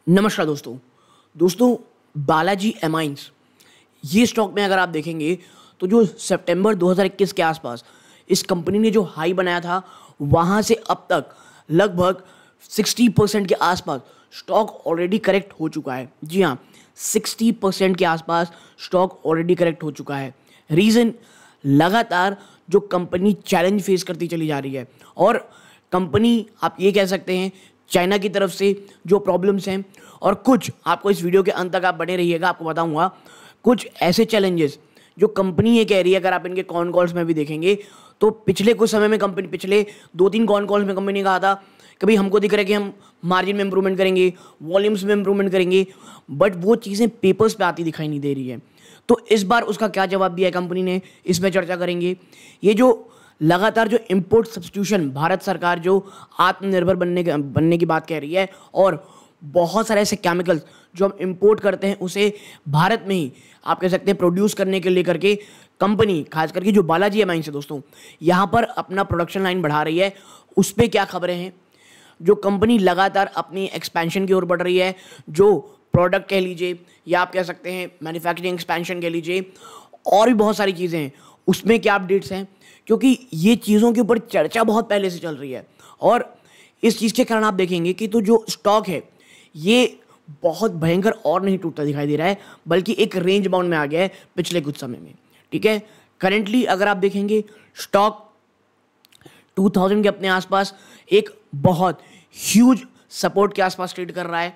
नमस्कार दोस्तों बालाजी एमाइंस ये स्टॉक में अगर आप देखेंगे तो जो सितंबर 2021 के आसपास इस कंपनी ने जो हाई बनाया था वहाँ से अब तक लगभग 60% के आसपास स्टॉक ऑलरेडी करेक्ट हो चुका है। जी हाँ, 60% के आसपास स्टॉक ऑलरेडी करेक्ट हो चुका है। रीज़न, लगातार जो कंपनी चैलेंज फेस करती चली जा रही है और कंपनी आप ये कह सकते हैं चाइना की तरफ से जो प्रॉब्लम्स हैं और कुछ आपको इस वीडियो के अंत तक आप बने रहिएगा, आपको बताऊंगा कुछ ऐसे चैलेंजेस जो कंपनी ये कह रही है। अगर आप इनके कॉन कॉल्स में भी देखेंगे तो पिछले कुछ समय में कंपनी पिछले 2-3 कॉन कॉल्स में कंपनी ने कहा था कभी हमको दिख रहा है कि हम मार्जिन में इंप्रूवमेंट करेंगे, वॉल्यूम्स में इंप्रूवमेंट करेंगे, बट वो चीज़ें पेपर्स पे आती दिखाई नहीं दे रही है। तो इस बार उसका क्या जवाब दिया है कंपनी ने, इसमें चर्चा करेंगे। ये जो लगातार जो इंपोर्ट सब्स्टिट्यूशन भारत सरकार जो आत्मनिर्भर बनने की बात कह रही है और बहुत सारे ऐसे केमिकल्स जो हम इंपोर्ट करते हैं उसे भारत में ही आप कह सकते हैं प्रोड्यूस करने के लिए करके कंपनी खास करके जो बालाजी एमाइंस है दोस्तों यहाँ पर अपना प्रोडक्शन लाइन बढ़ा रही है। उस पर क्या खबरें हैं, जो कंपनी लगातार अपनी एक्सपेंशन की ओर बढ़ रही है, जो प्रोडक्ट कह लीजिए या आप कह सकते हैं मैन्युफैक्चरिंग एक्सपेंशन कह लीजिए, और भी बहुत सारी चीज़ें हैं, उसमें क्या अपडेट्स हैं, क्योंकि ये चीज़ों के ऊपर चर्चा बहुत पहले से चल रही है। और इस चीज़ के कारण आप देखेंगे कि तो जो स्टॉक है ये बहुत भयंकर और नहीं टूटता दिखाई दे रहा है, बल्कि एक रेंज बाउंड में आ गया है पिछले कुछ समय में। ठीक है, करेंटली अगर आप देखेंगे स्टॉक 2000 के अपने आसपास एक बहुत ह्यूज सपोर्ट के आसपास ट्रेड कर रहा है।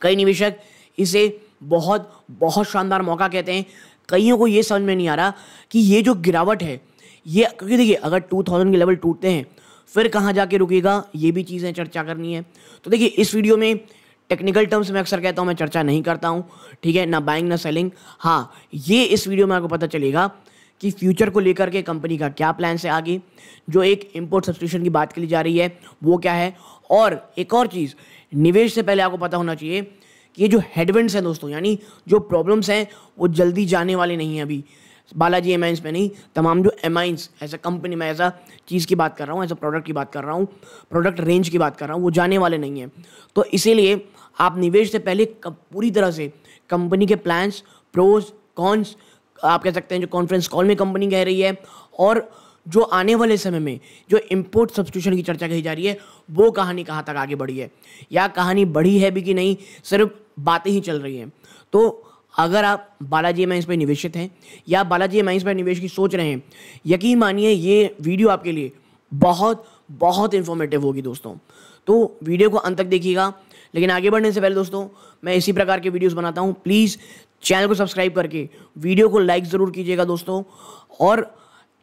कई निवेशक इसे बहुत बहुत शानदार मौका कहते हैं। कईयों को ये समझ में नहीं आ रहा कि ये जो गिरावट है ये, क्योंकि देखिए अगर 2000 के लेवल टूटते हैं फिर कहाँ जाके रुकेगा, ये भी चीज़ें चर्चा करनी है। तो देखिए इस वीडियो में टेक्निकल टर्म्स में अक्सर कहता हूँ मैं चर्चा नहीं करता हूँ, ठीक है, ना बाइंग ना सेलिंग। हाँ, ये इस वीडियो में आपको पता चलेगा कि फ्यूचर को लेकर के कंपनी का क्या प्लान है आगे, जो एक इंपोर्ट सब्स्टिट्यूशन की बात की जा रही है वो क्या है। और एक और चीज़, निवेश से पहले आपको पता होना चाहिए कि ये जो हेडविंड्स हैं दोस्तों, यानी जो प्रॉब्लम्स हैं वो जल्दी जाने वाले नहीं हैं। अभी बालाजी एमाइंस में नहीं, तमाम जो एमाइंस ऐसा कंपनी में ऐसा चीज़ की बात कर रहा हूँ, ऐसा प्रोडक्ट की बात कर रहा हूँ, प्रोडक्ट रेंज की बात कर रहा हूँ, वो जाने वाले नहीं हैं। तो इसीलिए आप निवेश से पहले पूरी तरह से कंपनी के प्लान्स, प्रोज कॉन्स, आप कह सकते हैं जो कॉन्फ्रेंस कॉल में कंपनी कह रही है और जो आने वाले समय में जो इंपोर्ट सब्स्टिट्यूशन की चर्चा कही जा रही है वो कहानी कहाँ तक आगे बढ़ी है या कहानी बढ़ी है भी कि नहीं, सिर्फ बातें ही चल रही हैं। तो अगर आप बालाजी एमाइंस पर निवेशित हैं या बालाजी एमाइंस पर निवेश की सोच रहे हैं, यकीन मानिए ये वीडियो आपके लिए बहुत बहुत इन्फॉर्मेटिव होगी दोस्तों। तो वीडियो को अंत तक देखिएगा। लेकिन आगे बढ़ने से पहले दोस्तों मैं इसी प्रकार के वीडियोस बनाता हूँ, प्लीज़ चैनल को सब्सक्राइब करके वीडियो को लाइक ज़रूर कीजिएगा दोस्तों। और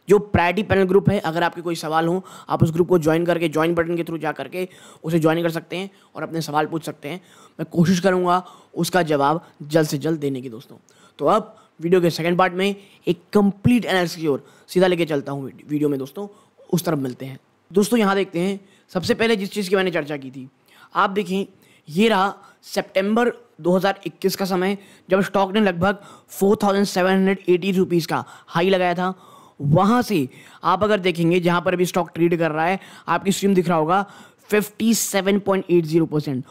जो प्रायोरिटी पैनल ग्रुप है, अगर आपके कोई सवाल हो आप उस ग्रुप को ज्वाइन करके ज्वाइन बटन के थ्रू जा करके उसे ज्वाइन कर सकते हैं और अपने सवाल पूछ सकते हैं। मैं कोशिश करूंगा उसका जवाब जल्द से जल्द देने की दोस्तों। तो अब वीडियो के सेकंड पार्ट में एक कंप्लीट एनालिसिस की ओर सीधा लेके चलता हूँ वीडियो में दोस्तों, उस तरफ मिलते हैं। दोस्तों यहाँ देखते हैं सबसे पहले जिस चीज़ की मैंने चर्चा की थी, आप देखें ये रहा सितंबर 2021 का समय जब स्टॉक ने लगभग 4780 रुपीज़ का हाई लगाया था। वहाँ से आप अगर देखेंगे जहाँ पर अभी स्टॉक ट्रेड कर रहा है, आपकी स्ट्रीम दिख रहा होगा 57.80%,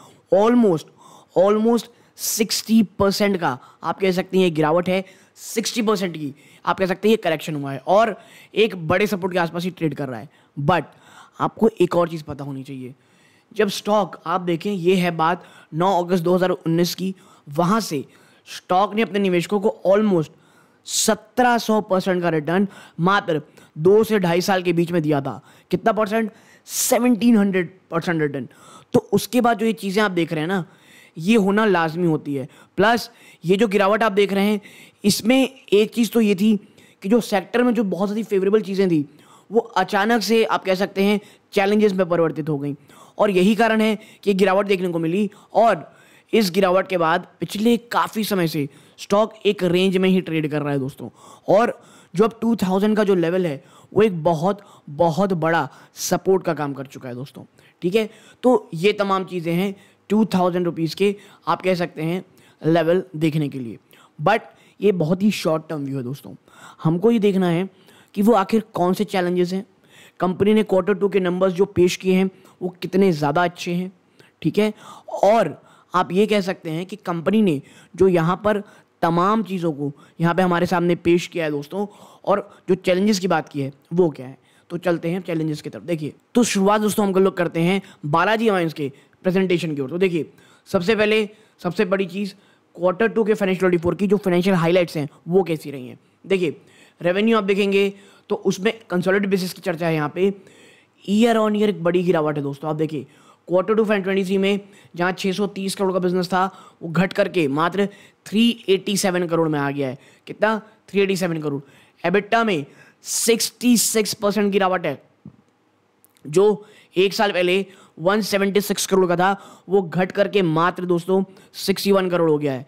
ऑलमोस्ट 60% का आप कह सकते हैं ये गिरावट है। 60% की आप कह सकते हैं ये करेक्शन हुआ है और एक बड़े सपोर्ट के आसपास ही ट्रेड कर रहा है। बट आपको एक और चीज़ पता होनी चाहिए, जब स्टॉक आप देखें, ये है बात 9 अगस्त 2019 की, वहाँ से स्टॉक ने अपने निवेशकों को ऑलमोस्ट 1700% का रिटर्न मात्र 2 से 2.5 साल के बीच में दिया था। कितना परसेंट? 1700% रिटर्न। तो उसके बाद जो ये चीज़ें आप देख रहे हैं ना, ये होना लाजमी होती है। प्लस ये जो गिरावट आप देख रहे हैं इसमें एक चीज़ तो ये थी कि जो सेक्टर में जो बहुत सारी फेवरेबल चीज़ें थी वो अचानक से आप कह सकते हैं चैलेंजेस में परिवर्तित हो गई और यही कारण है कि गिरावट देखने को मिली। और इस गिरावट के बाद पिछले काफ़ी समय से स्टॉक एक रेंज में ही ट्रेड कर रहा है दोस्तों। और जो अब 2000 का जो लेवल है वो एक बहुत बहुत बड़ा सपोर्ट का काम कर चुका है दोस्तों। ठीक है, तो ये तमाम चीज़ें हैं 2000 रुपीज़ के आप कह सकते हैं लेवल देखने के लिए। बट ये बहुत ही शॉर्ट टर्म व्यू है दोस्तों। हमको ये देखना है कि वो आखिर कौन से चैलेंजेस हैं, कंपनी ने Q2 के नंबर्स जो पेश किए हैं वो कितने ज़्यादा अच्छे हैं, ठीक है, और आप ये कह सकते हैं कि कंपनी ने जो यहाँ पर तमाम चीज़ों को यहाँ पे हमारे सामने पेश किया है दोस्तों, और जो चैलेंजेस की बात की है वो क्या है, तो चलते हैं चैलेंजेस की तरफ। देखिए, तो शुरुआत दोस्तों हम लोग करते हैं बालाजी अमाइंस के प्रेजेंटेशन की ओर। तो देखिए, सबसे पहले सबसे बड़ी चीज़ Q2 के फाइनेंशियल 24 की जो फाइनेंशियल हाईलाइट्स हैं वो कैसी रही हैं। देखिए, रेवेन्यू आप देखेंगे तो उसमें कंसोलिडेटेड बेसिस की चर्चा है। यहाँ पे ईयर ऑन ईयर एक बड़ी गिरावट है दोस्तों। आप देखिए, Q2 2023 में जहाँ 630 करोड़ का बिजनेस था वो घट करके मात्र 387 करोड़ में आ गया है। कितना? 387 करोड़। एबिटा में 66% गिरावट है, जो एक साल पहले 176 करोड़ का था वो घट करके मात्र दोस्तों 61 करोड़ हो गया है।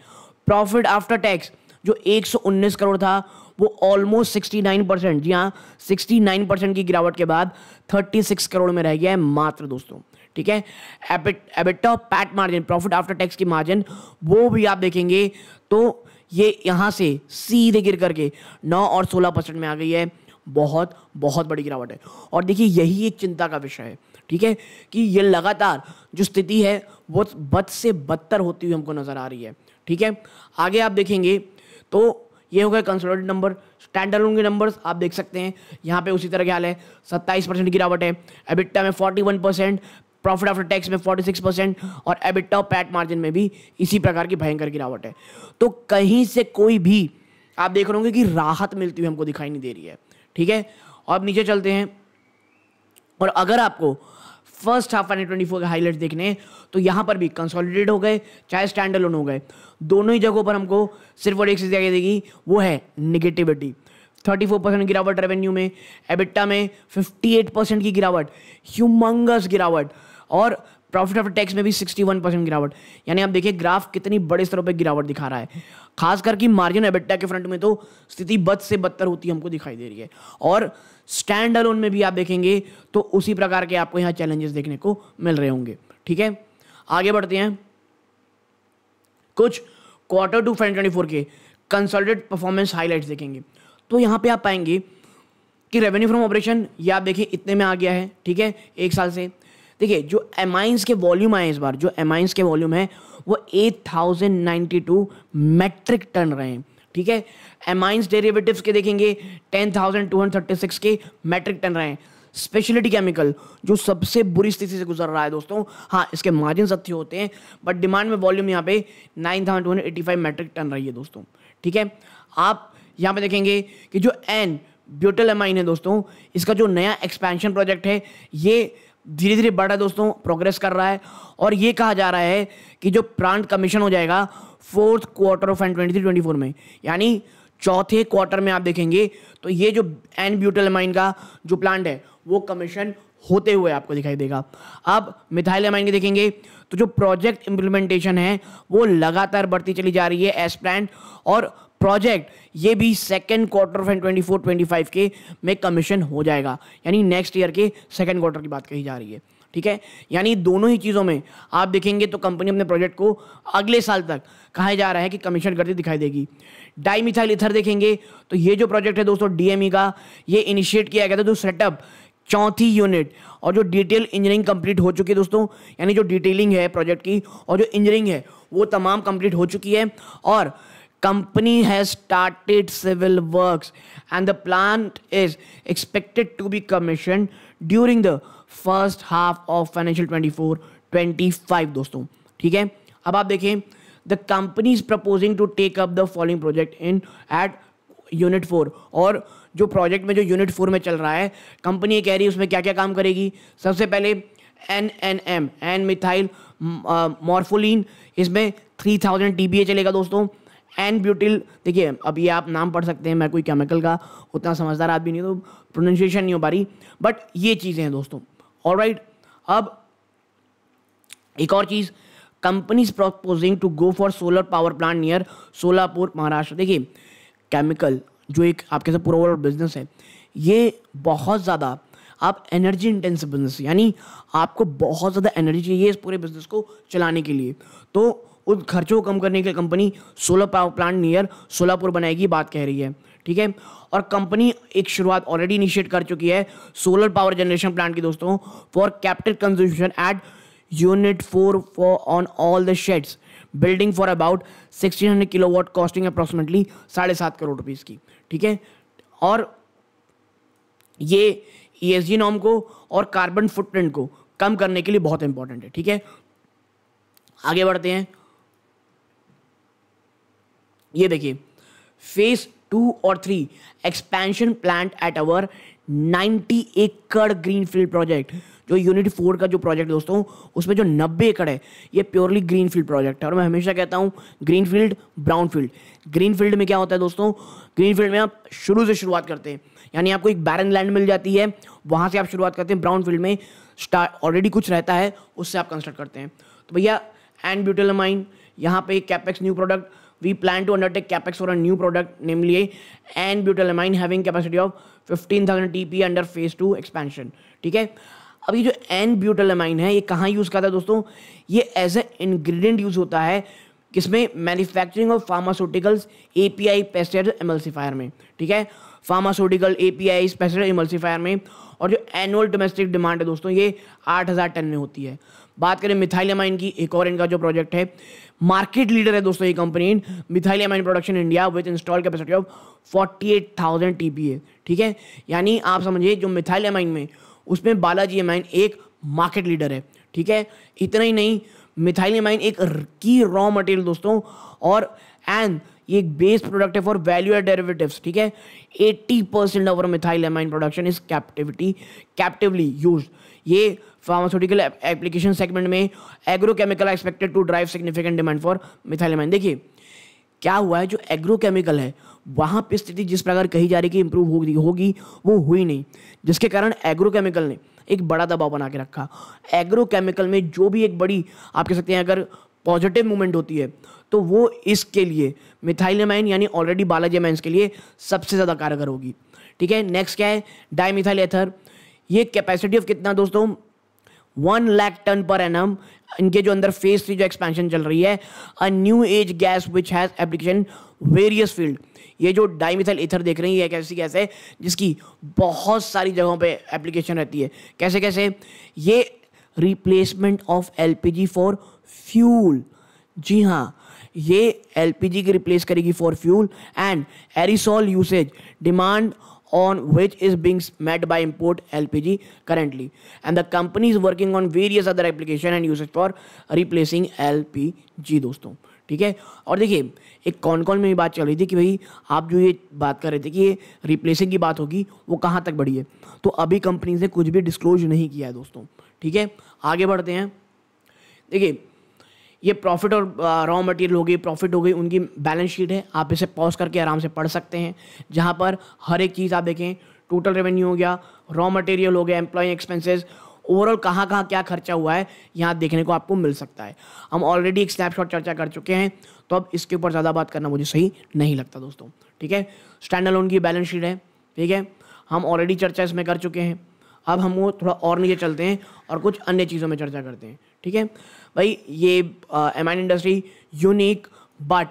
प्रॉफिट आफ्टर टैक्स जो 119 करोड़ था वो ऑलमोस्ट 69%, जी हाँ 69% की गिरावट के बाद 36 करोड़ में रह गया है मात्र दोस्तों। ठीक है, एबिटा और PAT margin, profit after tax की मार्जिन, वो भी आप देखेंगे तो ये यहाँ से सीधे गिर करके 9 और 16% में आ गई है। बहुत बहुत बड़ी गिरावट है। और देखिए, यही एक चिंता का विषय है, ठीक है, कि ये लगातार जो स्थिति है वो बद से बदतर होती हुई हमको नजर आ रही है। ठीक है, आगे आप देखेंगे तो ये हो गए कंसोलिडेटेड नंबर। स्टैंड अलोन के नंबर्स आप देख सकते हैं, यहाँ पे उसी तरह के हाल है। 27% गिरावट है, एबिटा में 41%, प्रॉफिट आफ्टर टैक्स में 46% और एबिटा और पैट मार्जिन में भी इसी प्रकार की भयंकर गिरावट है। तो कहीं से कोई भी आप देख रहे होंगे कि राहत मिलती हुई हमको दिखाई नहीं दे रही है। ठीक है, और अब नीचे चलते हैं, और अगर आपको फर्स्ट हाफ 2024 के हाईलाइट्स देखने हैं तो यहाँ पर भी कंसोलिडेटेड हो गए चाहे स्टैंड अलोन हो गए, दोनों ही जगहों पर हमको सिर्फ और एक चीज़ दिखाई देगी, वो है निगेटिविटी। 34% गिरावट रेवेन्यू में, एबिटा में 58% की गिरावट, ह्यूमंगस गिरावट, और प्रॉफिट आफ्टर टैक्स में भी 61% गिरावट। यानी आप देखिए ग्राफ कितनी बड़े स्तरों पे गिरावट दिखा रहा है। खास करके मार्जिन एबिटा के फ्रंट में तो स्थिति बद से बदतर होती हमको दिखाई दे रही है। और स्टैंड अलोन में भी आप देखेंगे तो उसी प्रकार के आपको यहाँ चैलेंजेस देखने को मिल रहे होंगे। ठीक है, आगे बढ़ते हैं, कुछ Q2 2024 के कंसोलिडेटेड परफॉर्मेंस हाईलाइट्स देखेंगे। तो यहाँ पे आप पाएंगे कि रेवेन्यू फ्रॉम ऑपरेशन ये आप देखिए इतने में आ गया है। ठीक है, एक साल से देखिए जो एमाइंस के वॉल्यूम आए इस बार, जो एमाइंस के वॉल्यूम है वो 8092 मैट्रिक टन रहे हैं। ठीक है, एमाइंस डेरिवेटिव्स के देखेंगे 10236 के मैट्रिक टन रहे हैं। स्पेशलिटी केमिकल जो सबसे बुरी स्थिति से गुजर रहा है दोस्तों, हाँ इसके मार्जिन अच्छे होते हैं बट डिमांड में वॉल्यूम यहाँ पे 9285 मैट्रिक टन रही है दोस्तों। ठीक है, आप यहाँ पे देखेंगे कि जो एन ब्यूटाइलमाइन है दोस्तों, इसका जो नया एक्सपेंशन प्रोजेक्ट है ये धीरे धीरे बढ़ा दोस्तों, प्रोग्रेस कर रहा है। और ये कहा जा रहा है कि जो प्लांट कमीशन हो जाएगा 4th क्वार्टर ऑफ 2023-24 में, यानी चौथे क्वार्टर में आप देखेंगे तो ये जो एन ब्यूटाइलमाइन का जो प्लांट है वो कमीशन होते हुए आपको दिखाई देगा। अब मिथाइलमाइन के देखेंगे तो जो प्रोजेक्ट इंप्लीमेंटेशन है वो लगातार बढ़ती चली जा रही है एज प्लान, और प्रोजेक्ट ये भी 2nd क्वार्टर ऑफ 2024-25 के में कमीशन हो जाएगा, यानी नेक्स्ट ईयर के 2nd क्वार्टर की बात कही जा रही है। ठीक है, यानी दोनों ही चीज़ों में आप देखेंगे तो कंपनी अपने प्रोजेक्ट को अगले साल तक कहा जा रहा है कि कमीशन करती दिखाई देगी। डाईमिथाइल ईथर देखेंगे तो ये जो प्रोजेक्ट है दोस्तों डीएमई का, ये इनिशिएट किया गया था जो सेटअप 4थी यूनिट, और जो डिटेल इंजीनियरिंग कंप्लीट हो चुकी है दोस्तों, यानी जो डिटेलिंग है प्रोजेक्ट की और जो इंजीनियरिंग है वो तमाम कंप्लीट हो चुकी है। और company has started civil works and the plant is expected to be commissioned during the first half of financial 24-25 दोस्तों। ठीक है, अब आप देखें the company is proposing to take up the following project in at unit 4, और जो project में जो यूनिट 4 में चल रहा है कंपनी ये कह रही है उसमें क्या क्या काम करेगी। सबसे पहले NNM एन मिथाइल मॉर्फोलिन, इसमें 3000 TPA चलेगा दोस्तों। एन ब्यूटिल, देखिए अब ये आप नाम पढ़ सकते हैं, मैं कोई केमिकल का उतना समझदार आदमी नहीं तो प्रोनाउंसिएशन नहीं हो पा रही, बट ये चीज़ें हैं दोस्तों। ऑलराइट, अब एक और चीज़, company is proposing to go for solar power plant near Solapur Maharashtra. देखिए केमिकल जो एक आपके साथ पूरा ओवरऑल बिजनेस है ये बहुत ज़्यादा आप एनर्जी इंटेंसिव बिजनेस, यानी आपको बहुत ज़्यादा एनर्जी चाहिए इस पूरे बिजनेस को चलाने के लिए, तो उन खर्चों को कम करने के लिए company solar power plant near Solapur बनाएगी, बात कह रही है। ठीक है, और कंपनी एक शुरुआत ऑलरेडी इनिशिएट कर चुकी है सोलर पावर जनरेशन प्लांट की दोस्तों for capital consumption at unit 4 for on all the sheds, building for about 1600 kilowatt, costing approximately 7.5 crore rupees की, ठीक है। और ये ESG नॉर्म को और कार्बन फुटप्रिंट को कम करने के लिए बहुत इंपॉर्टेंट है, ठीक है। आगे बढ़ते हैं। ये देखिए, फेज 2 और 3 एक्सपेंशन प्लांट एट अवर 90 एकड़ ग्रीनफील्ड प्रोजेक्ट। जो यूनिट 4 का जो प्रोजेक्ट दोस्तों, उसमें जो 90 एकड़ है, ये प्योरली ग्रीनफील्ड प्रोजेक्ट है। और मैं हमेशा कहता हूँ ग्रीनफील्ड ब्राउनफील्ड। ग्रीनफील्ड में क्या होता है दोस्तों, ग्रीनफील्ड में आप शुरू से शुरुआत करते हैं, यानी आपको एक बैरन लैंड मिल जाती है, वहाँ से आप शुरुआत करते हैं। ब्राउनफील्ड में ऑलरेडी कुछ रहता है, उससे आप कंस्ट्रक्ट करते हैं। तो भैया एन ब्यूटाइलमाइन, यहाँ पे capex new product, we plan to undertake capex for a new product, namely N-butylamine having capacity of 15,000 TPA under phase 2 expansion, ठीक है। अब ये जो N-butylamine है, ये कहाँ यूज़ करता है दोस्तों, ये एज ए इंग्रेडिएंट यूज़ होता है किसमें, manufacturing of pharmaceuticals, API, pesticide, emulsifier में, ठीक है। फार्मास्यूटिकल, API, पेस्टिसाइड, एमल्सिफायर में। और जो एनुअल डोमेस्टिक डिमांड है दोस्तों, ये 8,000 टन में होती है। बात करें मिथाइलामाइन की, एक और इनका जो प्रोजेक्ट है, मार्केट लीडर है दोस्तों ये company in methylamine production India with install capacity of 48,000 TPA, ठीक है। यानी आप समझिए जो मिथाइलामाइन में, उसमें बालाजी एमाइन एक मार्केट लीडर है, ठीक है। इतना ही नहीं, मिथाइलामाइन एक की रॉ मटेरियल दोस्तों, और एंड ये एक बेस प्रोडक्ट है फॉर वैल्यू एड डेरिवेटिव्स, ठीक है। 80% of methylamine production is captively used. ये फार्मास्यूटिकल एप्लीकेशन सेगमेंट में agrochemical expected to drive significant demand for methylamine. देखिए क्या हुआ है, जो एग्रोकेमिकल है वहाँ पे स्थिति जिस प्रकार कही जा रही कि इंप्रूव होगी वो हुई नहीं, जिसके कारण एग्रोकेमिकल ने एक बड़ा दबाव बना के रखा। एग्रोकेमिकल में जो भी एक बड़ी आप कह सकते हैं अगर पॉजिटिव मूवमेंट होती है, तो वो इसके लिए मिथाइलामाइन यानी ऑलरेडी बालाजी एमाइंस के लिए सबसे ज़्यादा कारगर होगी, ठीक है। नेक्स्ट क्या है, डाईमिथाइल एथर। ये कैपेसिटी ऑफ कितना दोस्तों, 1 लाख टन पर एनम। इनके जो अंदर फेज 3 जो एक्सपेंशन चल रही है, a new age gas which has application various field. ये जो डाईमिथाइल एथर देख रहे हैं, ये एक ऐसी गैस है जिसकी बहुत सारी जगहों पे एप्लीकेशन रहती है। कैसे कैसे, ये replacement of LPG for fuel. जी हाँ, ये LPG की रिप्लेस करेगी for fuel and aerosol usage demand on which is being met by import LPG currently, and the company is working on various other application and usage for replacing LPG दोस्तों, ठीक है। और देखिए एक cone में भी बात चल रही थी कि भाई आप जो ये बात कर रहे थे कि ये रिप्लेसिंग की बात होगी, वो कहाँ तक बढ़ी है, तो अभी कंपनी ने कुछ भी डिस्क्लोज नहीं किया है दोस्तों, ठीक है। आगे बढ़ते हैं। देखिए ये प्रॉफिट और रॉ मटेरियल हो गई, प्रॉफिट हो गई, उनकी बैलेंस शीट है, आप इसे पॉज करके आराम से पढ़ सकते हैं, जहां पर हर एक चीज़ आप देखें, टोटल रेवेन्यू हो गया, रॉ मटेरियल हो गया, एम्प्लॉय एक्सपेंसेस, ओवरऑल कहाँ कहाँ क्या खर्चा हुआ है यहाँ देखने को आपको मिल सकता है। हम ऑलरेडी एक स्नैपशॉट चर्चा कर चुके हैं, तो अब इसके ऊपर ज़्यादा बात करना मुझे सही नहीं लगता दोस्तों, ठीक है। स्टैंड अलोन की बैलेंस शीट है, ठीक है, हम ऑलरेडी चर्चा इसमें कर चुके हैं। अब हम वो थोड़ा और नीचे चलते हैं और कुछ अन्य चीज़ों में चर्चा करते हैं, ठीक है भाई। ये amine industry unique but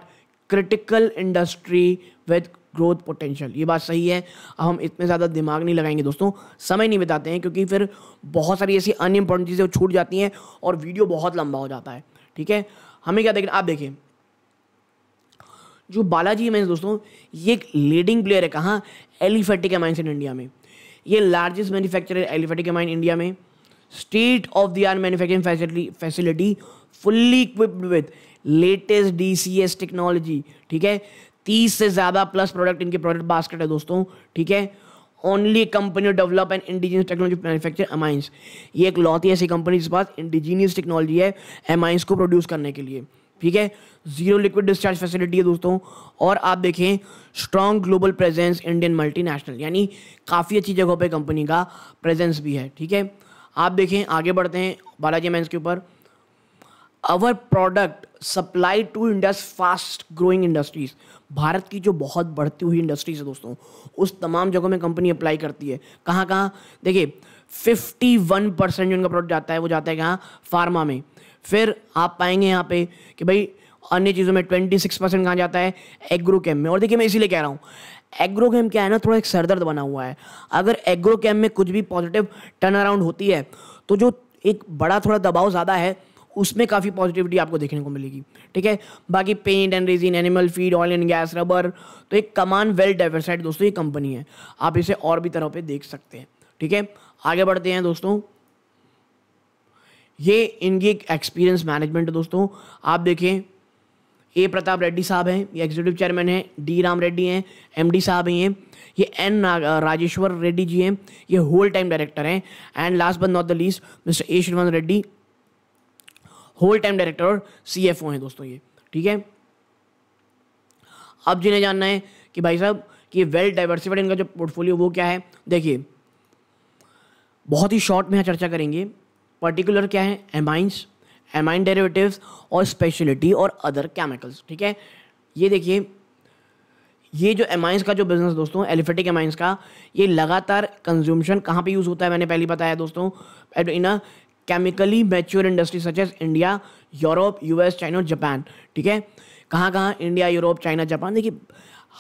critical industry with growth potential, ये बात सही है। अब हम इतने ज़्यादा दिमाग नहीं लगाएंगे दोस्तों, समय नहीं बिताते हैं, क्योंकि फिर बहुत सारी ऐसी अनइम्पोर्टेंट चीज़ें छूट जाती हैं और वीडियो बहुत लंबा हो जाता है, ठीक है। हमें क्या देखना, आप देखिए जो बालाजी एमाइंस दोस्तों, ये एक लीडिंग प्लेयर है कहाँ, एलिफेटिक एमाइंस इन इंडिया में। ये largest manufacturer aliphatic amine India में, state of the art manufacturing facility, fully equipped with latest DCS technology, ठीक है। 30 से ज़्यादा प्लस प्रोडक्ट इनके प्रोडक्ट बास्केट है दोस्तों, ठीक है। Only company develop and indigenous technology manufacture amines. ये एक लौती ऐसी कंपनी जिसके पास इंडिजीनियस टेक्नोलॉजी है एमाइंस को प्रोड्यूस करने के लिए, ठीक है। जीरो लिक्विड डिस्चार्ज फैसिलिटी है दोस्तों। और आप देखें strong global presence, Indian multinational, यानी काफ़ी अच्छी जगहों पे कंपनी का प्रेजेंस भी है, ठीक है। आप देखें, आगे बढ़ते हैं बालाजी एमाइंस के ऊपर। Our product supply to India's fast growing industries, Bharat की जो बहुत बढ़ती हुई इंडस्ट्रीज है दोस्तों, उस तमाम जगहों में कंपनी अप्लाई करती है। कहाँ कहाँ देखिए, 51% जो इनका प्रोडक्ट जाता है वो जाता है कहाँ, फार्मा में। फिर आप पाएंगे यहाँ पे कि भाई अन्य चीज़ों में 26% कहाँ जाता है, एग्रोकेम में। और देखिए मैं इसीलिए कह रहा हूँ, एग्रोकेम क्या है ना, थोड़ा एक सरदर्द बना हुआ है। अगर एग्रोकेम में कुछ भी पॉजिटिव टर्न अराउंड होती है, तो जो एक बड़ा थोड़ा दबाव ज़्यादा है, उसमें काफ़ी पॉजिटिविटी आपको देखने को मिलेगी। ठीक है, बाकी paint and resin, animal feed, oil and gas, rubber, तो एक कमान वेल डाइवर्सिफाइड दोस्तों ये कंपनी है। आप इसे और भी तरह पे देख सकते हैं। ठीक है, आगे बढ़ते हैं दोस्तों। ये इनकी एक एक्सपीरियंस मैनेजमेंट है दोस्तों। आप देखें, ए प्रताप रेड्डी साहब हैं, ये एग्जीक्यूटिव चेयरमैन हैं। डी राम रेड्डी हैं, एमडी साहब हैं। ये एन राजेश्वर रेड्डी जी हैं, ये होल टाइम डायरेक्टर हैं। And last but not the least mister A श्रीमान रेड्डी, होल टाइम डायरेक्टर और सीएफओ हैं दोस्तों ये। ठीक है, अब जिन्हें जानना है कि भाई साहब कि वेल डाइवर्सिफाइड इनका जो पोर्टफोलियो वो क्या है, देखिए बहुत ही शॉर्ट में यहाँ चर्चा करेंगे। पर्टिकुलर क्या है, एमाइंस, एमाइन डेरिवेटिव्स और स्पेशलिटी और अदर केमिकल्स। ठीक है, ये देखिए, ये जो एमाइंस का जो बिजनेस दोस्तों, एलिफेटिक एमाइंस का, ये लगातार कंज्यूमशन कहाँ पे यूज़ होता है, मैंने पहले बताया दोस्तों, in a chemically mature industry such as India, Europe, US, China और जापान। ठीक है, कहाँ कहाँ, इंडिया, यूरोप, चाइना, जापान, देखिए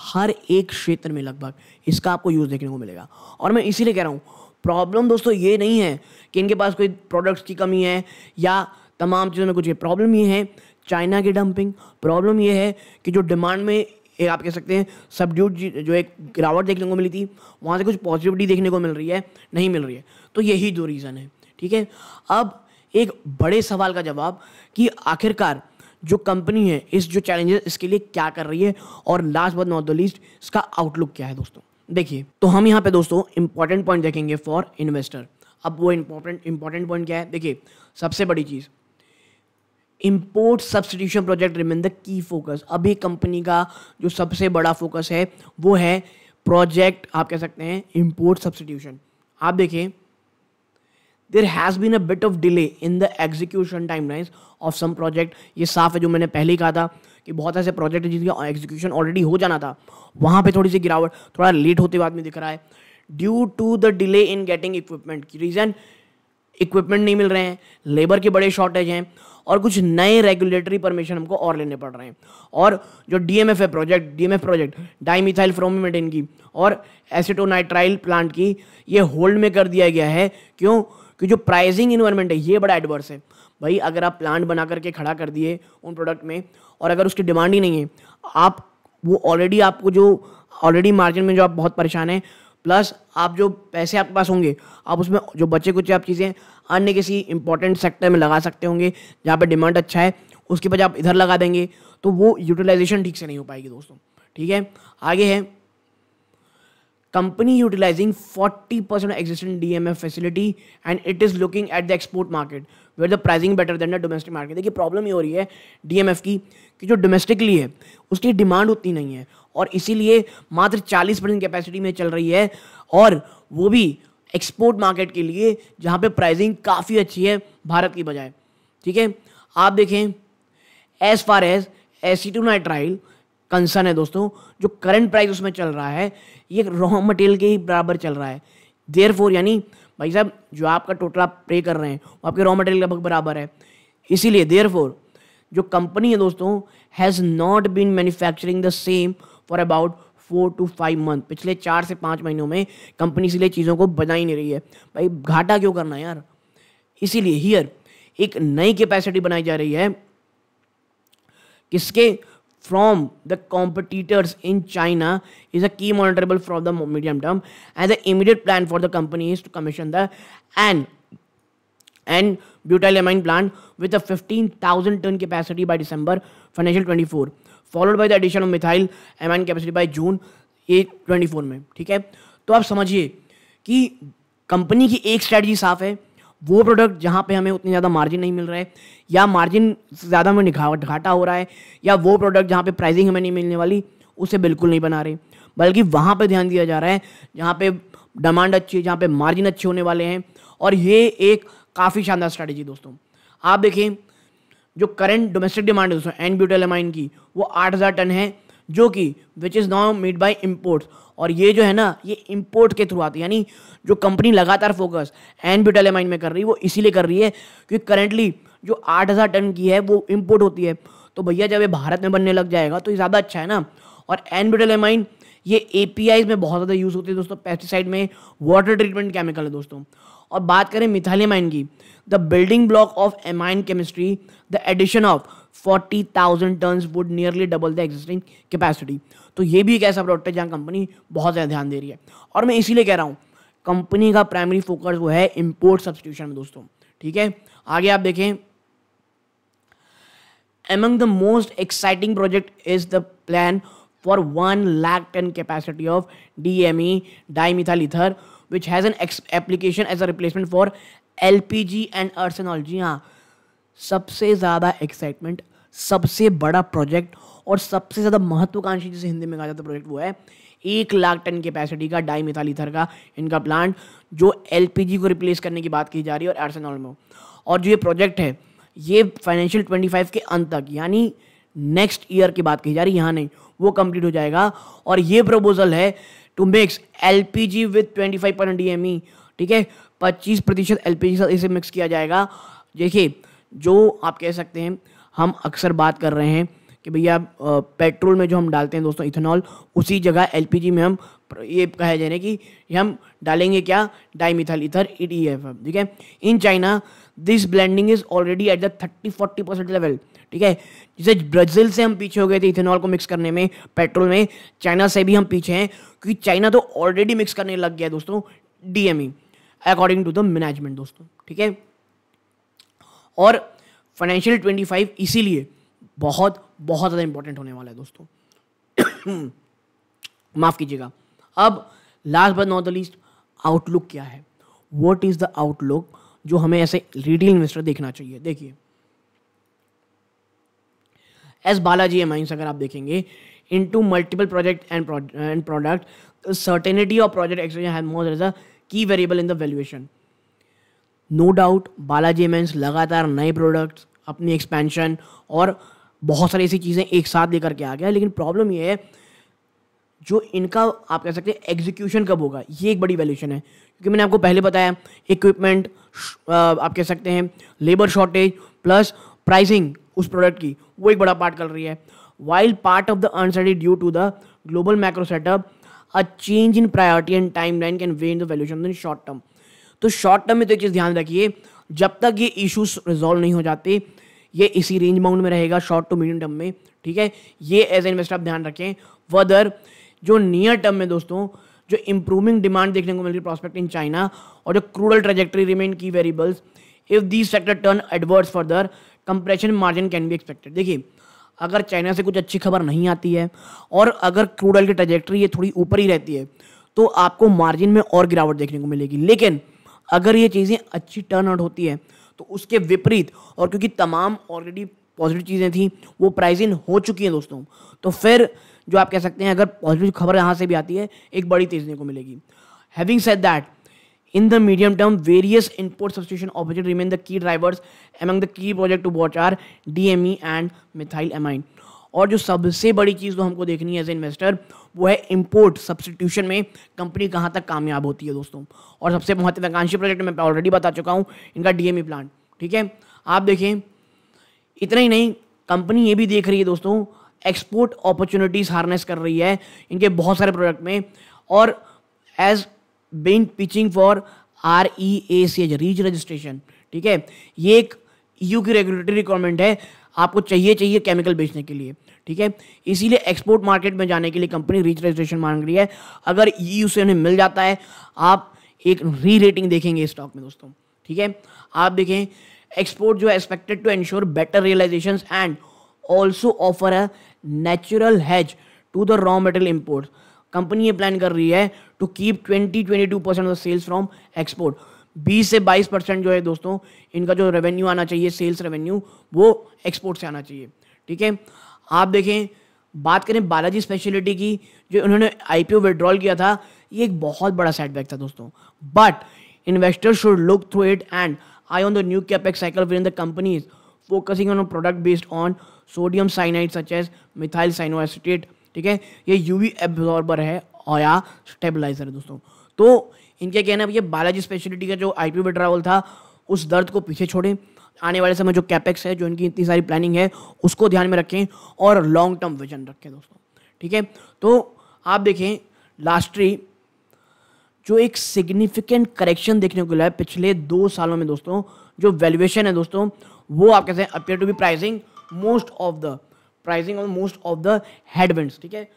हर एक क्षेत्र में लगभग इसका आपको यूज़ देखने को मिलेगा। और मैं इसीलिए कह रहा हूँ, प्रॉब्लम दोस्तों ये नहीं है कि इनके पास कोई प्रोडक्ट्स की कमी है या तमाम चीज़ों में कुछ है। प्रॉब्लम ये है चाइना की डंपिंग, प्रॉब्लम ये है कि जो डिमांड में एक आप कह सकते हैं सबड्यूड जो एक गिरावट देखने को मिली थी, वहाँ से कुछ पॉजिटिविटी देखने को मिल रही है, नहीं मिल रही है। तो यही दो रीज़न है। ठीक है, अब एक बड़े सवाल का जवाब कि आखिरकार जो कंपनी है इस जो चैलेंजेस इसके लिए क्या कर रही है, और last but not the least इसका आउटलुक क्या है दोस्तों। देखिए, तो हम यहाँ पे दोस्तों इंपॉर्टेंट पॉइंट देखेंगे फॉर इन्वेस्टर। अब वो इंपॉर्टेंट पॉइंट क्या है, देखिए सबसे बड़ी चीज़, import substitution project remain the key focus. अभी कंपनी का जो सबसे बड़ा फोकस है वो है प्रोजेक्ट, आप कह सकते हैं इंपोर्ट सब्स्टिट्यूशन। आप देखिए, there has been a bit of delay in the execution timelines of some project. ये साफ है, जो मैंने पहले ही कहा था कि बहुत ऐसे प्रोजेक्ट जिनका एग्जीक्यूशन ऑलरेडी हो जाना था, वहाँ पे थोड़ी सी गिरावट, थोड़ा लेट होते हुए आदमी दिख रहा है। Due to the delay in getting equipment, की रीज़न इक्विपमेंट नहीं मिल रहे हैं, लेबर के बड़े शॉर्टेज हैं, और कुछ नए रेगुलेटरी परमिशन हमको और लेने पड़ रहे हैं। और जो डीएमएफ है प्रोजेक्ट डाइमिथाइल फ्रोमेटेन की और एसिटोनाइट्राइल प्लांट की, ये होल्ड में कर दिया गया है। क्यों? कि जो प्राइसिंग इन्वायरमेंट है ये बड़ा एडवर्स है। भाई अगर आप प्लांट बना करके खड़ा कर दिए उन प्रोडक्ट में, और अगर उसकी डिमांड ही नहीं है, आप वो ऑलरेडी आपको जो ऑलरेडी मार्जिन में जो आप बहुत परेशान हैं, प्लस आप जो पैसे आपके पास होंगे आप उसमें जो बचे कुछ आप चीज़ें अन्य किसी इंपॉर्टेंट सेक्टर में लगा सकते होंगे जहाँ पे डिमांड अच्छा है, उसके बाद आप इधर लगा देंगे तो वो यूटिलाइजेशन ठीक से नहीं हो पाएगी दोस्तों। ठीक है, आगे है company utilising 40% existing DMF facility and it is looking at the export market where the pricing better than the domestic market. देखिए प्रॉब्लम ये हो रही है डीएमएफ की कि जो डोमेस्टिकली है उसकी डिमांड उतनी नहीं है, और इसीलिए मात्र 40% कैपेसिटी में चल रही है, और वो भी एक्सपोर्ट मार्केट के लिए जहाँ पे प्राइसिंग काफ़ी अच्छी है भारत की बजाय। ठीक है, आप देखें as far as acetonitrile concern है दोस्तों, जो करंट प्राइस उसमें चल रहा है ये रॉ मटेरियल के ही बराबर चल रहा है। देयरफॉर यानी भाई साहब जो आपका टोटल आप पे कर रहे हैं वो आपके रॉ मटेरियल लगभग बराबर है। इसीलिए देयरफॉर जो कंपनी है दोस्तों has not been manufacturing the same for about 4 to 5 month. पिछले 4 से 5 महीनों में कंपनी इसीलिए चीज़ों को बना ही नहीं रही है। भाई घाटा क्यों करना है यार, इसीलिए हियर एक नई कैपेसिटी बनाई जा रही है, किसके, from the competitors in China is a key monitorable for the medium term, and the immediate plan for the company is to commission the and butylamine plant with a 15,000 ton capacity by December financial 24, followed by the addition of methyl amine capacity by June 24 में। ठीक है, तो आप समझिए कि company की एक strategy साफ है, वो प्रोडक्ट जहाँ पे हमें उतनी ज़्यादा मार्जिन नहीं मिल रहा है या मार्जिन ज़्यादा में घाटा हो रहा है, या वो प्रोडक्ट जहाँ पे प्राइसिंग हमें नहीं मिलने वाली उसे बिल्कुल नहीं बना रहे, बल्कि वहाँ पे ध्यान दिया जा रहा है जहाँ पे डिमांड अच्छी है, जहाँ पे मार्जिन अच्छे होने वाले हैं। और ये एक काफ़ी शानदार स्ट्रैटेजी दोस्तों। आप देखें जो करंट डोमेस्टिक डिमांड है दोस्तों एन ब्यूटाइलामाइन की वो 8,000 टन है, जो कि which is now made by imports, और ये जो है ना ये इंपोर्ट के थ्रू आती है। यानी जो कंपनी लगातार फोकस एन ब्यूटाइलामाइन में कर रही है वो इसीलिए कर रही है क्योंकि करंटली जो 8,000 टन की है वो इंपोर्ट होती है। तो भैया जब ये भारत में बनने लग जाएगा तो ये ज़्यादा अच्छा है ना। और एन ब्यूटाइलामाइन ये APIs में बहुत ज़्यादा यूज़ होती है दोस्तों, पेस्टिसाइड में, वाटर ट्रीटमेंट केमिकल है दोस्तों। और बात करें मिथाइलमाइन की, the building block of amine chemistry, the addition of 40,000 tonnes would nearly double the existing capacity. तो ये भी एक ऐसा प्रोडक्ट है जहाँ कंपनी बहुत ज़्यादा ध्यान दे रही है, और मैं इसीलिए कह रहा हूँ कंपनी का प्राइमरी फोकस वो है इंपोर्ट सब्स्टिट्यूशन में दोस्तों। ठीक है, आगे आप देखें, among the most exciting project is the plan for 1 lakh ton capacity of DME dimethyl ether which has an application as a replacement for LPG and arsenal। जी हाँ, सबसे ज़्यादा एक्साइटमेंट, सबसे बड़ा प्रोजेक्ट और सबसे ज़्यादा महत्वाकांक्षी जिसे हिंदी में कहा जाता है प्रोजेक्ट वो है 1 लाख टन कैपेसिटी का डाईमिथाइल ईथर का इनका प्लांट, जो LPG को रिप्लेस करने की बात की जा रही है और आर्सेनॉल में। और जो ये प्रोजेक्ट है ये फाइनेंशियल 25 के अंत तक, यानी नेक्स्ट ईयर की बात की जा रही है, यहाँ नहीं, वो कंप्लीट हो जाएगा। और ये प्रपोजल है to mix LPG with 25% DME। ठीक है, 25% LPG साथ इसे मिक्स किया जाएगा। देखिए, जो आप कह सकते हैं, हम अक्सर बात कर रहे हैं कि भैया पेट्रोल में जो हम डालते हैं दोस्तों इथेनॉल, उसी जगह LPG में हम ये कहा जा रहा है कि हम डालेंगे क्या, डाईमिथाइल ईथर EDF। ठीक है, in China this blending is already at the 30-40% level. ठीक है, जैसे ब्राज़ील से हम पीछे हो गए थे इथेनॉल को मिक्स करने में पेट्रोल में, चाइना से भी हम पीछे हैं क्योंकि चाइना तो ऑलरेडी मिक्स करने लग गया है दोस्तों DME according to the management दोस्तों। ठीक है, और फाइनेंशियल 25 इसीलिए बहुत बहुत ज़्यादा इंपॉर्टेंट होने वाला है दोस्तों। माफ़ कीजिएगा। अब last but not the least, outlook क्या है, व्हाट इज़ द आउटलुक जो हमें ऐसे रिटेल इन्वेस्टर देखना चाहिए। देखिए, एस बालाजी एमाइंस अगर आप देखेंगे into multiple project and product, certainty of project extension has more as a key variable in the valuation. No doubt Balaji amines लगातार नए प्रोडक्ट्स, अपनी एक्सपेंशन और बहुत सारी ऐसी चीज़ें एक साथ लेकर के आ गया, लेकिन प्रॉब्लम ये है जो इनका आप कह सकते हैं एग्जीक्यूशन कब होगा, ये एक बड़ी वैल्यूएशन है। क्योंकि मैंने आपको पहले बताया इक्विपमेंट, आप कह सकते हैं लेबर शॉर्टेज प्लस प्राइसिंग उस प्रोडक्ट की, वो एक बड़ा पार्ट कर रही है। While part of the uncertainty due to the global macro setup, a change in priority and time line can weigh in the valuation in short term. तो short term में तो एक चीज़ ध्यान रखिए, जब तक ये इशूज रिजॉल्व नहीं हो जाते ये इसी रेंज बाउंड में रहेगा शॉर्ट टू मीडियम टर्म में। ठीक है, ये एज ए इन्वेस्टर आप ध्यान रखें। फर्दर जो नियर टर्म में दोस्तों जो इंप्रूविंग डिमांड देखने को मिल रही है प्रॉस्पेक्ट इन चाइना, और जो क्रूडल ट्रेजेक्टरी रिमेन की variables, if these factor turn adverse further compression margin can be expected. देखिए, अगर चाइना से कुछ अच्छी खबर नहीं आती है और अगर क्रूडल की ट्रेजेक्टरी ये थोड़ी ऊपर ही रहती है तो आपको मार्जिन में और गिरावट देखने को मिलेगी। लेकिन अगर ये चीज़ें अच्छी टर्न आउट होती है तो उसके विपरीत, और क्योंकि तमाम ऑलरेडी पॉजिटिव चीज़ें थी वो प्राइस इन हो चुकी हैं दोस्तों, तो फिर जो आप कह सकते हैं अगर पॉजिटिव खबर यहाँ से भी आती है एक बड़ी तेज़ी देखने को मिलेगी। Having said that, in the medium term various import substitution opportunities remain the key drivers among the key project to watch are DME and methylamine। और जो सबसे बड़ी चीज़ तो हमको देखनी है एज ए इन्वेस्टर वो है इंपोर्ट सब्सटीट्यूशन में कंपनी कहाँ तक कामयाब होती है दोस्तों। और सबसे महत्वाकांक्षी प्रोजेक्ट मैं ऑलरेडी बता चुका हूँ, इनका DME प्लांट। ठीक है, आप देखें, इतना ही नहीं, कंपनी ये भी देख रही है दोस्तों एक्सपोर्ट अपॉर्चुनिटीज़ हार्नेस कर रही है इनके बहुत सारे प्रोडक्ट में, और has been pitching for REACH REACH registration. ठीक है, ये एक EU की रेगुलेटरी रिक्वायरमेंट है, आपको चाहिए केमिकल बेचने के लिए। ठीक है, इसीलिए एक्सपोर्ट मार्केट में जाने के लिए कंपनी रीच रजिस्ट्रेशन मांग रही है। अगर EU से उन्हें मिल जाता है आप एक री रेटिंग देखेंगे स्टॉक में दोस्तों। ठीक है, आप देखें एक्सपोर्ट जो है expected to ensure better realisations and also offer a natural hedge to the raw material import. Company ये प्लान कर रही है to keep 20-22% of sales from export. 20 से 22% जो है दोस्तों इनका जो रेवेन्यू आना चाहिए, सेल्स रेवेन्यू, वो एक्सपोर्ट से आना चाहिए। ठीक है, आप देखें, बात करें बालाजी स्पेशलिटी की, जो उन्होंने IPO विड्रॉल किया था, ये एक बहुत बड़ा सेटबैक था दोस्तों, but investors should look through it and eye on the new capex cycle with in the companies focusing on product based on sodium cyanide such as methyl cyanoacetate. ठीक है, ये UV एब्जॉर्बर है और या stabiliser है दोस्तों। तो इनके कहना है ये बालाजी स्पेशलिटी का जो IPO विड्रॉल था उस दर्द को पीछे छोड़ें, आने वाले समय जो कैपेक्स है, जो इनकी इतनी सारी प्लानिंग है, उसको ध्यान में रखें और लॉन्ग टर्म विजन रखें दोस्तों। ठीक है, तो आप देखें लास्टली जो एक सिग्निफिकेंट करेक्शन देखने को मिला है पिछले 2 सालों में दोस्तों, जो वैल्यूएशन है दोस्तों, वो आप कहते हैं appear to be pricing most of the headwinds. ठीक है,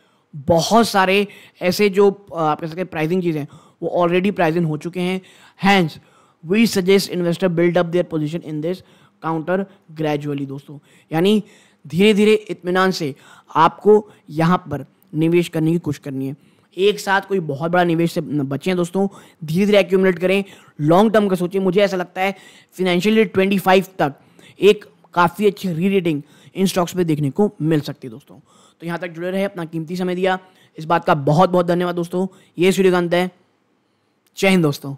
बहुत सारे ऐसे जो आप कह सकते हैं प्राइसिंग चीज़ें हैं वो ऑलरेडी प्राइसिंग हो चुके हैं। Hence we suggest investor build up their position in this counter gradually दोस्तों, यानी धीरे धीरे इत्मीनान से आपको यहाँ पर निवेश करने की कोशिश करनी है। एक साथ कोई बहुत बड़ा निवेश से बचें दोस्तों, धीरे धीरे एक्यूमुलेट करें, लॉन्ग टर्म का सोचें। मुझे ऐसा लगता है फिनेंशियल ईयर 25 तक एक काफ़ी अच्छी री रेटिंग इन स्टॉक्स पे देखने को मिल सकती है दोस्तों। तो यहाँ तक जुड़े रहे, अपना कीमती समय दिया, इस बात का बहुत बहुत धन्यवाद दोस्तों। ये सूर्यकांत है, जय हिंद दोस्तों।